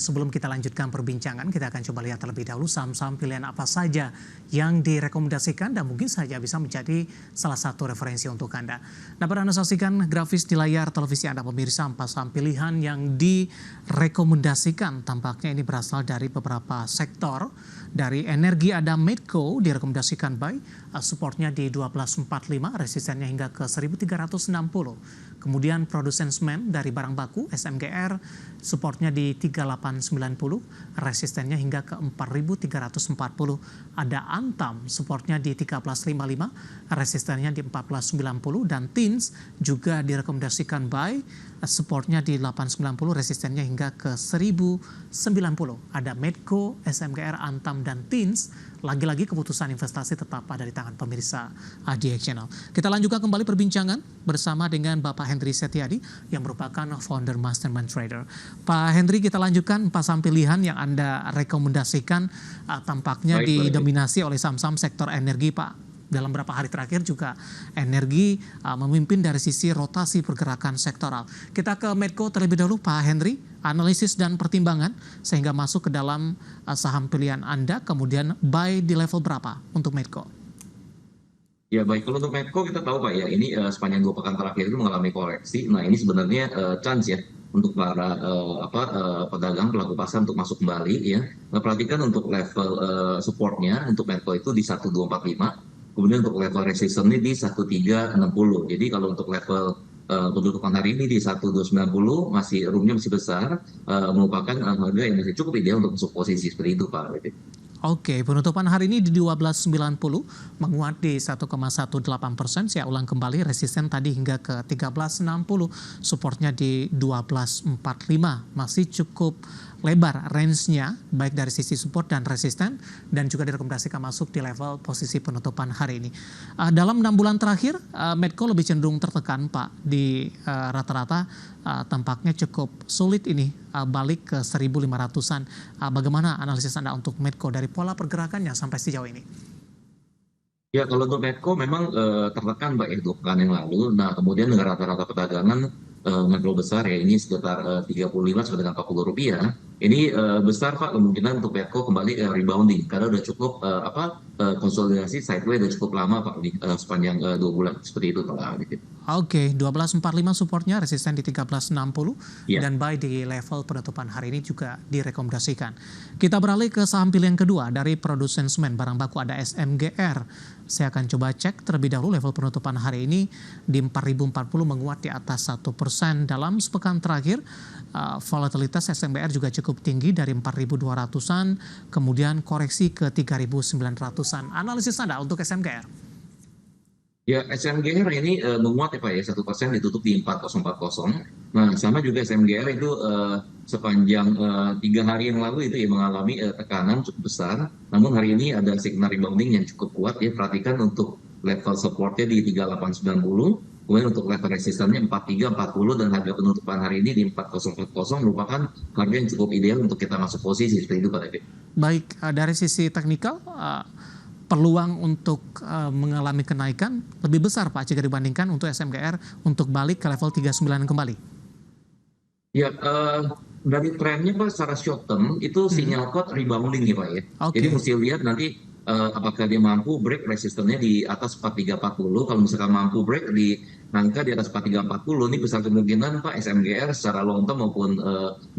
sebelum kita lanjutkan perbincangan, kita akan coba lihat terlebih dahulu saham-saham pilihan apa saja yang direkomendasikan dan mungkin saja bisa menjadi salah satu referensi untuk Anda. Dapat Anda saksikan grafis di layar televisi Anda pemirsa, 4 saham pilihan yang direkomendasikan. Tampaknya ini berasal dari beberapa sektor. Dari energi ada Medco direkomendasikan buy, supportnya di 1245, resistennya hingga ke 1360. Kemudian produsen semen dari barang baku SMGR, supportnya di 3890, resistennya hingga ke 4340. Ada Antam, supportnya di 1355, resistennya di 1490, dan Tins juga direkomendasikan buy, supportnya di 890, resistennya hingga ke 1090. Ada Medco, SMGR, Antam, dan Tins. Lagi-lagi keputusan investasi tetap ada di tangan pemirsa DX Channel. Kita lanjutkan kembali perbincangan bersama dengan Bapak Hendry Setiadi yang merupakan founder Mastermind Trader. Pak Hendry, kita lanjutkan 4 saham pilihan yang Anda rekomendasikan, tampaknya didominasi oleh saham-saham sektor energi, Pak. Dalam beberapa hari terakhir juga energi memimpin dari sisi rotasi pergerakan sektoral. Kita ke Medco terlebih dahulu, Pak Hendry. Analisis dan pertimbangan sehingga masuk ke dalam saham pilihan Anda, kemudian buy di level berapa untuk Medco? Ya baik, kalau untuk Medco kita tahu Pak ya, ini sepanjang 2 pekan terakhir itu mengalami koreksi. Nah ini sebenarnya chance ya untuk para pedagang pelaku pasar untuk masuk kembali ya. Nah, perhatikan untuk level supportnya untuk Medco itu di 1245. Kemudian untuk level resistance ini di 1360. Jadi kalau untuk level kedudukan hari ini di 1290 masih roomnya masih besar, merupakan harga yang masih cukup ideal untuk masuk posisi seperti itu Pak. Oke, penutupan hari ini di 1290, menguat di 1,18%. Saya ulang kembali, resisten tadi hingga ke 1360, supportnya di 1245. Masih cukup lebar range-nya, baik dari sisi support dan resisten, dan juga direkomendasikan masuk di level posisi penutupan hari ini. Dalam 6 bulan terakhir, Medco lebih cenderung tertekan, Pak, di rata-rata tampaknya cukup sulit ini balik ke 1.500-an. Bagaimana analisis Anda untuk Medco dari pola pergerakannya sampai sejauh ini? Ya kalau untuk Medco memang tertekan Mbak ya 2 pekan yang lalu. Nah kemudian dengan rata-rata perdagangan ngobrol besar ya, ini sekitar 35 sampai dengan 40 rupiah. Ini besar Pak kemungkinan untuk Medco kembali rebounding karena udah cukup konsolidasi sideways udah cukup lama Pak sepanjang 2 bulan seperti itu Pak. Oke, 1245 supportnya, resisten di 1360, Ya. dan buy di level penutupan hari ini juga direkomendasikan. Kita beralih ke saham pilihan kedua dari produsen semen barang baku, ada SMGR. Saya akan coba cek terlebih dahulu level penutupan hari ini di 4040, menguat di atas 1%. Dalam sepekan terakhir, volatilitas SMGR juga cukup tinggi dari 4.200-an, kemudian koreksi ke 3.900-an. Analisis Anda untuk SMGR? Ya, SMGR ini menguat ya Pak ya, 1% ditutup di 4040. Nah, sama juga SMGR itu sepanjang 3 hari yang lalu itu ya mengalami tekanan cukup besar. Namun hari ini ada signal rebounding yang cukup kuat ya. Perhatikan untuk level supportnya di 3890. Kemudian untuk level resistannya 4340 dan harga penutupan hari ini di 4040 merupakan harga yang cukup ideal untuk kita masuk posisi seperti itu Pak David. Baik, dari sisi teknikal, peluang untuk mengalami kenaikan lebih besar Pak jika dibandingkan untuk SMGR untuk balik ke level 39 kembali. Ya, dari trennya Pak secara short term itu sinyal kuat rebounding ya Pak ya. Jadi mesti lihat nanti apakah dia mampu break resistennya di atas 4340. Kalau misalkan mampu break di angka di atas 4340, ini besar kemungkinan Pak SMGR secara long term maupun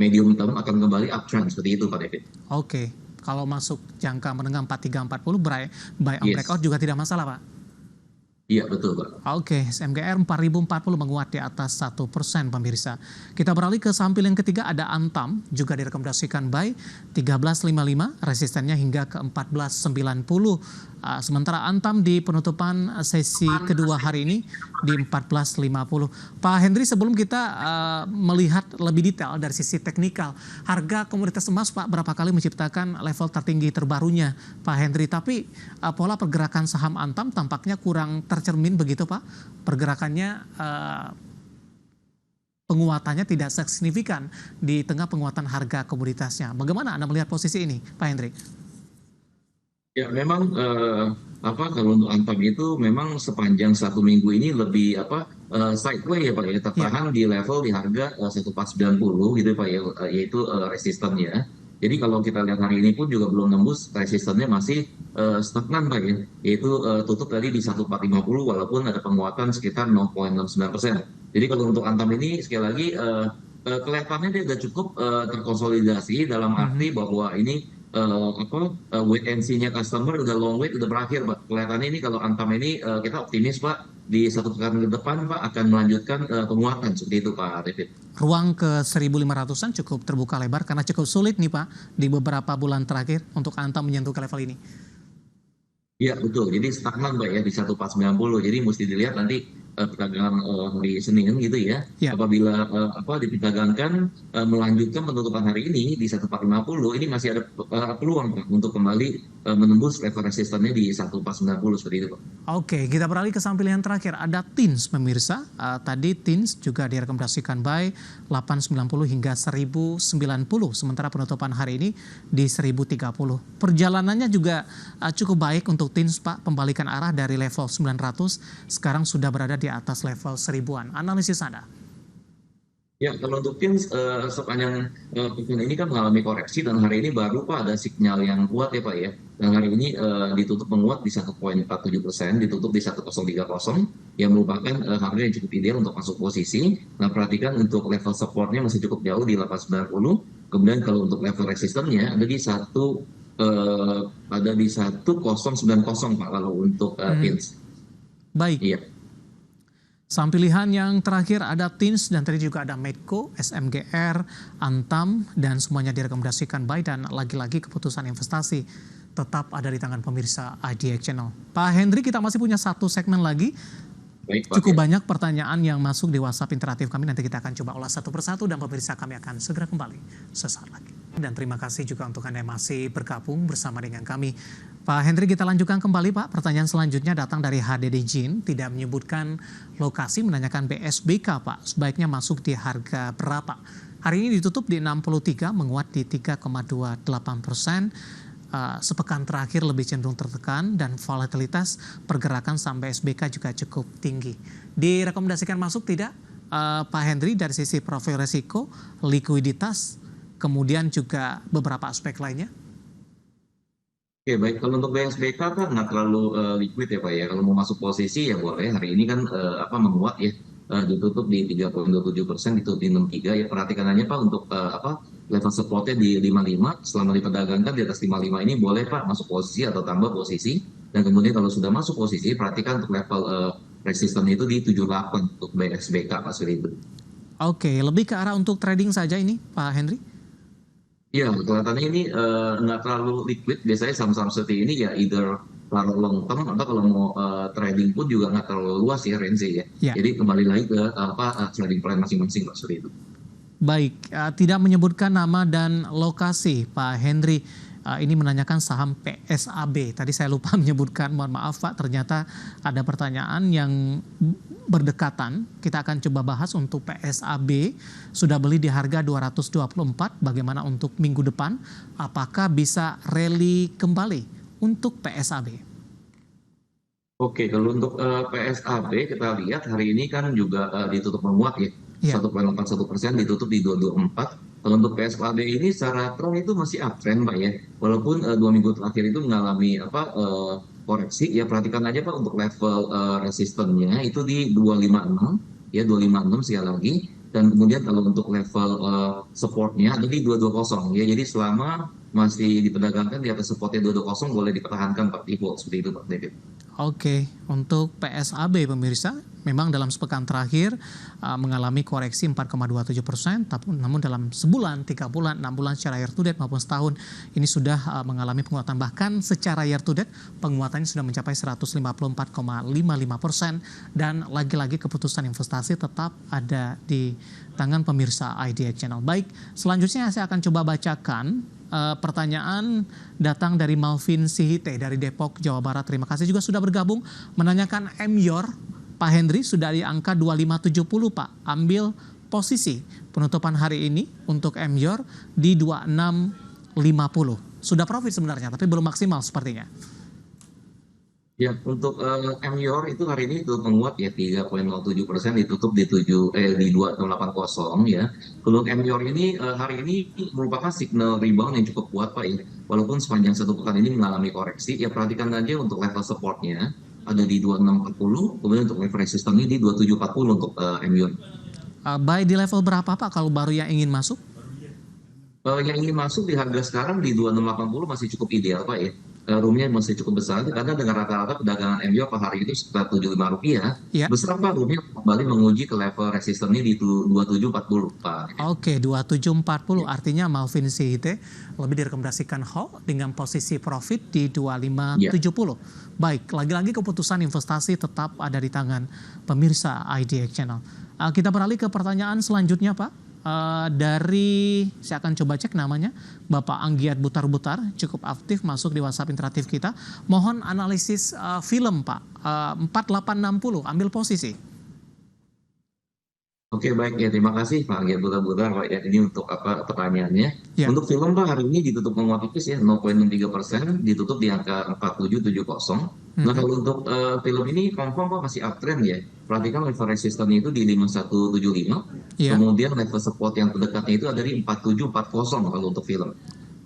medium term akan kembali uptrend seperti itu Pak David. Oke. Kalau masuk jangka menengah 4340, buy on breakout juga tidak masalah, Pak? Iya, betul, Pak. Oke, SMGR 4040 menguat di atas 1%, pemirsa. Kita beralih ke saham pilihan ketiga, ada Antam, juga direkomendasikan buy 1355, resistennya hingga ke 1490. Sementara Antam di penutupan sesi kedua hari ini di 1450. Pak Hendry, sebelum kita melihat lebih detail dari sisi teknikal, harga komoditas emas Pak berapa kali menciptakan level tertinggi terbarunya Pak Hendry, tapi pola pergerakan saham Antam tampaknya kurang tercermin begitu Pak. Pergerakannya penguatannya tidak signifikan di tengah penguatan harga komoditasnya. Bagaimana Anda melihat posisi ini Pak Hendry? Ya memang kalau untuk Antam itu memang sepanjang 1 minggu ini lebih sideway ya Pak ya, Ya, tertahan di level di harga 1490 gitu Pak ya, yaitu resistannya. Jadi kalau kita lihat hari ini pun juga belum nembus resistannya, masih stagnan Pak ya, yaitu tutup tadi di 1450 walaupun ada penguatan sekitar 0,69%. Jadi kalau untuk Antam ini sekali lagi kelihatannya dia udah cukup terkonsolidasi, dalam mhm. arti bahwa ini wait and see-nya customer udah long wait, udah berakhir Pak. Kelihatannya ini kalau Antam ini kita optimis Pak, di 1 pekan ke depan Pak akan melanjutkan penguatan seperti itu Pak David. Ruang ke 1.500-an cukup terbuka lebar karena cukup sulit nih Pak di beberapa bulan terakhir untuk Antam menyentuh ke level ini. Iya betul, jadi stagnan Mbak ya di 1490. Jadi mesti dilihat nanti perdagangan hari Senin gitu ya. Ya. Apabila diperdagangkan melanjutkan penutupan hari ini di 1450, ini masih ada peluang Pak untuk kembali menembus level resistannya di 1490 seperti itu Pak. Oke, kita beralih ke saham pilihan terakhir. Ada TINS pemirsa. Tadi TINS juga direkomendasikan buy 890 hingga 1090. Sementara penutupan hari ini di 1030. Perjalanannya juga cukup baik untuk TINS Pak. Pembalikan arah dari level 900 sekarang sudah berada di atas level 1000-an. Analisis Anda? Ya, kalau untuk Teams sepanjang pekan ini kan mengalami koreksi, dan hari ini baru Pak ada sinyal yang kuat ya Pak ya. Dan hari ini ditutup menguat di 1,47%, ditutup di 1030, yang merupakan harga yang cukup ideal untuk masuk posisi. Nah, perhatikan untuk level supportnya masih cukup jauh di 890. Kemudian kalau untuk level resistennya ada di 1090 Pak kalau untuk Mhm. Teams. Baik. Iya. Saham pilihan yang terakhir ada TINS dan tadi juga ada Medco, SMGR, Antam, dan semuanya direkomendasikan buy, dan lagi-lagi keputusan investasi tetap ada di tangan pemirsa IDX Channel. Pak Hendri, kita masih punya satu segmen lagi. Baik Pak ya. Cukup banyak pertanyaan yang masuk di WhatsApp interaktif kami. Nanti kita akan coba ulas satu persatu dan pemirsa kami akan segera kembali sesaat lagi. Dan terima kasih juga untuk Anda yang masih bergabung bersama dengan kami. Pak Hendri, kita lanjutkan kembali Pak. Pertanyaan selanjutnya datang dari HDD Jin, tidak menyebutkan lokasi, menanyakan BSBK Pak. Sebaiknya masuk di harga berapa? Hari ini ditutup di 63, menguat di 3,28%. Sepekan terakhir lebih cenderung tertekan dan volatilitas pergerakan sampai SBK juga cukup tinggi. Direkomendasikan masuk tidak Pak Hendri dari sisi profil resiko, likuiditas, kemudian juga beberapa aspek lainnya? Oke, baik. Kalau untuk BSBK kan nggak terlalu liquid ya Pak ya. Kalau mau masuk posisi ya boleh. Hari ini kan menguat ya. Ditutup di 3,27%, ditutup di 63 ya. Perhatikan aja Pak untuk level supportnya di 55. Selama diperdagangkan di atas 55 ini boleh Pak masuk posisi atau tambah posisi. Dan kemudian kalau sudah masuk posisi, perhatikan untuk level resisten itu di 78 untuk BSBK Pak Suri itu. Oke, lebih ke arah untuk trading saja ini Pak Hendri? Iya, kelihatannya ini nggak terlalu liquid. Biasanya saham-saham seperti ini ya either terlalu long term, atau kalau mau trading pun juga nggak terlalu luas ya range ya. Ya. Jadi kembali lagi ke trading plan masing-masing Pak seperti itu. Baik, tidak menyebutkan nama dan lokasi Pak Hendri. Ini menanyakan saham PSAB. Tadi saya lupa menyebutkan, mohon maaf Pak. Ternyata ada pertanyaan yang berdekatan. Kita akan coba bahas untuk PSAB. Sudah beli di harga 224. Bagaimana untuk minggu depan? Apakah bisa rally kembali untuk PSAB? Oke, kalau untuk PSAB kita lihat hari ini kan juga ditutup menguat ya. Ya. 1,81%, ditutup di 224. Kalau untuk PSAB ini secara tren itu masih uptrend Pak ya. Walaupun 2 minggu terakhir itu mengalami koreksi ya, perhatikan aja Pak untuk level resistennya itu di 256 ya, 256 sekali lagi. Dan kemudian kalau untuk level supportnya ada di 220 ya. Jadi selama masih diperdagangkan di atas supportnya 220, boleh dipertahankan Pak di hold seperti itu Pak David. Oke, untuk PSAB pemirsa, memang dalam sepekan terakhir mengalami koreksi 4,27%, namun dalam sebulan, 3 bulan, 6 bulan secara year to date maupun setahun ini sudah mengalami penguatan. Bahkan secara year to date penguatannya sudah mencapai 154,55%, dan lagi-lagi keputusan investasi tetap ada di tangan pemirsa IDX Channel. Baik, selanjutnya saya akan coba bacakan pertanyaan datang dari Malvin Sihite dari Depok, Jawa Barat. Terima kasih juga sudah bergabung, menanyakan MYOR. Pak Hendri sudah di angka 2570 Pak. Ambil posisi penutupan hari ini untuk MYOR di 2650. Sudah profit sebenarnya tapi belum maksimal sepertinya. Ya, untuk MYOR itu hari ini tutup menguat ya 3,07%, ditutup di 2,80 ya. Untuk MYOR ini hari ini merupakan signal rebound yang cukup kuat Pak ya. Walaupun sepanjang satu pekan ini mengalami koreksi, ya perhatikan aja untuk level supportnya ada di 2640, kemudian untuk level resistance di 2740 untuk MYOR. Buy di level berapa Pak kalau baru yang ingin masuk? Yang ingin masuk di harga sekarang di 2680 masih cukup ideal Pak ya. Roomnya masih cukup besar karena dengan rata-rata perdagangan MYO per hari itu sekitar Rp75. Ya. Besar Pak, roomnya kembali menguji ke level resistennya di 2740 Pak. Oke, 2740 artinya Malvin CIT lebih direkomendasikan hold dengan posisi profit di 2570. Baik, lagi-lagi keputusan investasi tetap ada di tangan pemirsa IDX Channel. Kita beralih ke pertanyaan selanjutnya Pak. Dari saya akan coba cek namanya Bapak Anggiat Butar-Butar, cukup aktif masuk di WhatsApp interaktif kita. Mohon analisis film Pak, 4860 ambil posisi. Oke baik ya, terima kasih Pak Anggiat Butar-Butar Pak ya, ini untuk apa pertanyaannya. Ya. Untuk film Pak hari ini ditutup menguat tipis ya 0,63%, ditutup di angka 4770. Nah kalau untuk film ini confirm Pak masih uptrend ya. Perhatikan level resistance itu di 5175, Ya. kemudian level support yang terdekatnya itu ada di 4740 kalau untuk film.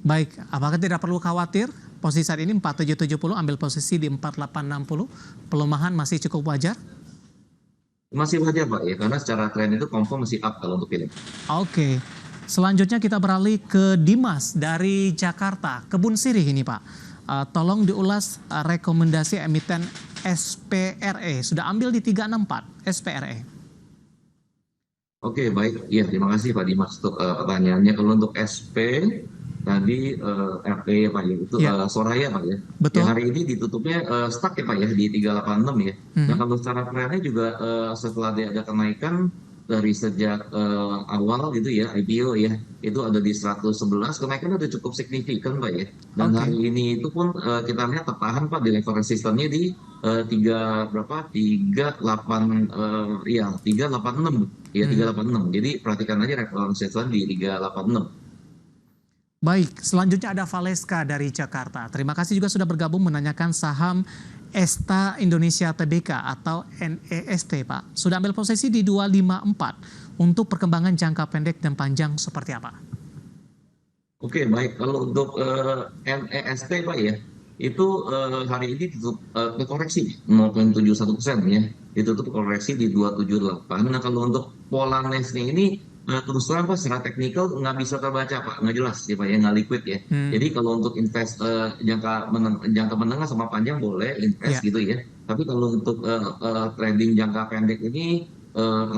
Baik, apakah tidak perlu khawatir? Posisi saat ini 4770, ambil posisi di 4860, pelemahan masih cukup wajar? Masih wajar Pak ya, karena secara tren itu confirm masih up kalau untuk film. Oke, selanjutnya kita beralih ke Dimas dari Jakarta, Kebun Sirih ini Pak. Tolong diulas rekomendasi emiten SPRE, sudah ambil di 364 SPRE. Oke baik, ya terima kasih Pak Dimas untuk pertanyaannya. Kalau untuk SP tadi RP ya Pak ya, itu Ya. Soraya Pak ya. Betul. Ya hari ini ditutupnya stuck ya Pak ya di 386 ya. Nah kalau secara trennya juga setelah ada kenaikan dari sejak awal gitu ya IPO ya, itu ada di 111, kenaikannya udah cukup signifikan Pak ya. Dan Oke. hari ini itu pun kita lihat tertahan Pak di level resistannya di 38 ya 386 ya 386. Jadi perhatikan aja level resisten di 386. Baik, selanjutnya ada Valeska dari Jakarta. Terima kasih juga sudah bergabung menanyakan saham Esta Indonesia Tbk atau NEST Pak. Sudah ambil posisi di 254 untuk perkembangan jangka pendek dan panjang seperti apa? Oke baik, kalau untuk NEST Pak ya, itu hari ini ditutup koreksi 0,71% ya, ditutup koreksi di 278. Nah kalau untuk pola NEST ini terus terang Pak secara teknikal nggak bisa terbaca Pak, nggak jelas ya Pak ya, nggak liquid ya. Jadi kalau untuk invest jangka menengah sama panjang boleh invest gitu ya. Tapi kalau untuk trading jangka pendek ini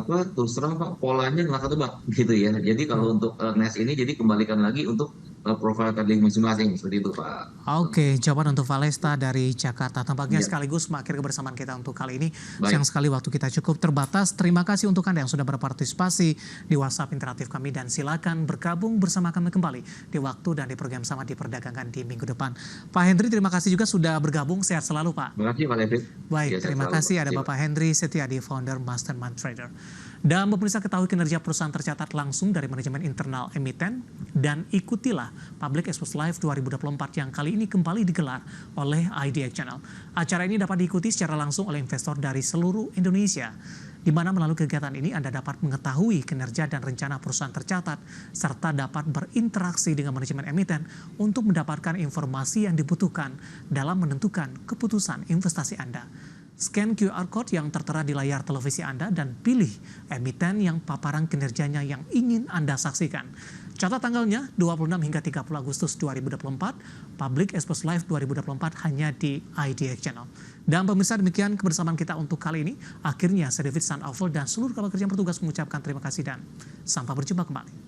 terus terang Pak polanya nggak ketebak gitu ya. Jadi kalau untuk NES ini jadi kembalikan lagi untuk profile trading masing-masing seperti itu Pak. Oke, jawaban untuk Valesta dari Jakarta. Tampaknya Ya. sekaligus mengakhiri kebersamaan kita untuk kali ini. Baik. Sayang sekali waktu kita cukup terbatas. Terima kasih untuk Anda yang sudah berpartisipasi di WhatsApp interaktif kami dan silakan bergabung bersama kami kembali di waktu dan di program sama diperdagangkan di minggu depan. Pak Hendri, terima kasih juga sudah bergabung. Sehat selalu Pak. Terima kasih Pak David. Baik, Ya, terima sehat selalu, kasih. Pak. Ada Iya, Bapak Hendri Setiadi, founder Mastermind Trader. Dan pemirsa ketahui kinerja perusahaan tercatat langsung dari manajemen internal emiten dan ikutilah Public Expose Live 2024 yang kali ini kembali digelar oleh IDX Channel. Acara ini dapat diikuti secara langsung oleh investor dari seluruh Indonesia, di mana melalui kegiatan ini Anda dapat mengetahui kinerja dan rencana perusahaan tercatat, serta dapat berinteraksi dengan manajemen emiten untuk mendapatkan informasi yang dibutuhkan dalam menentukan keputusan investasi Anda. Scan QR Code yang tertera di layar televisi Anda dan pilih emiten yang paparan kinerjanya yang ingin Anda saksikan. Catat tanggalnya 26 hingga 30 Agustus 2024, Public Expose Live 2024 hanya di IDX Channel. Dan pemirsa, demikian kebersamaan kita untuk kali ini. Akhirnya saya David Sandoval dan seluruh kawan kerja yang bertugas mengucapkan terima kasih dan sampai berjumpa kembali.